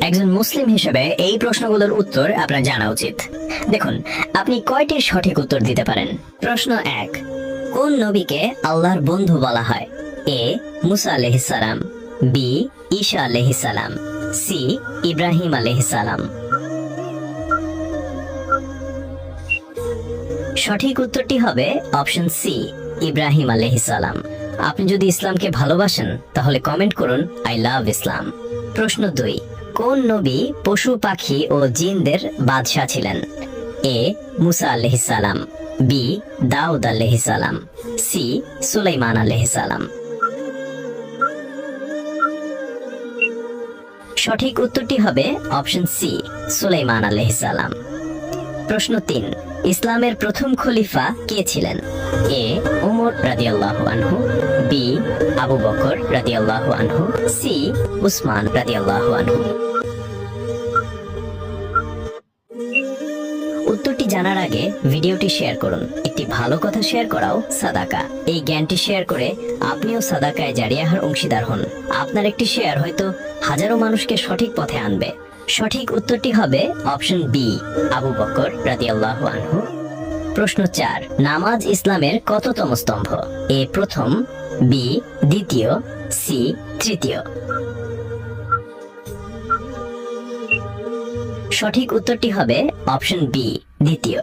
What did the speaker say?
একজন মুসলিম হিসেবে এই প্রশ্নগুলোর উত্তর আপনার জানা উচিত। দেখুন, আপনি কয়টির সঠিক উত্তর দিতে পারেন। প্রশ্ন 1, কোন নবীকে আল্লাহর বন্ধু বলা হয়? এ মুসা আলাইহিস সালাম, বি ঈসা আলাইহিস সালাম, সি ইব্রাহিম আলাইহিস সালাম। সঠিক উত্তরটি হবে অপশন সি, ইব্রাহিম আলাইহিস সালাম। আপনি যদি ইসলামকে ভালোবাসেন তাহলে কমেন্ট করুন আই লাভ ইসলাম। প্রশ্ন 2, কোন নবী পশু পাখি ও জিনদের বাদশাহ ছিলেন? এ মুসা আলাইহিস সালাম, বি দাউদ আলাইহিস সালাম, সি সুলাইমান আলাইহিস সালাম। সঠিক উত্তরটি হবে অপশন সি, সুলাইমান আলাইহিস সালাম। প্রশ্ন 3, ইসলামের প্রথম খলিফা কে ছিলেন? এ ওমর রাদিয়াল্লাহু আনহু, বি আবু বকর রাদিয়াল্লাহু আনহু, সি উসমান রাদিয়াল্লাহু আনহু। উত্তরটি জানার আগে ভিডিওটি শেয়ার করুন। একটি ভালো কথা শেয়ার করাও সাদাকা। এই জ্ঞানটি শেয়ার করে আপনিও সাদাকায় জারিয়াহার অংশীদার হন। আপনার একটি শেয়ার হয়তো হাজারো মানুষকে সঠিক পথে আনবে। সঠিক উত্তরটি হবে অপশন বি, আবু বকর রাদিয়াল্লাহু আনহু। প্রশ্ন 4, নামাজ ইসলামের কততম স্তম্ভ? এ প্রথম, বি দ্বিতীয়, সি তৃতীয়। সঠিক উত্তরটি হবে অপশন বি, দ্বিতীয়।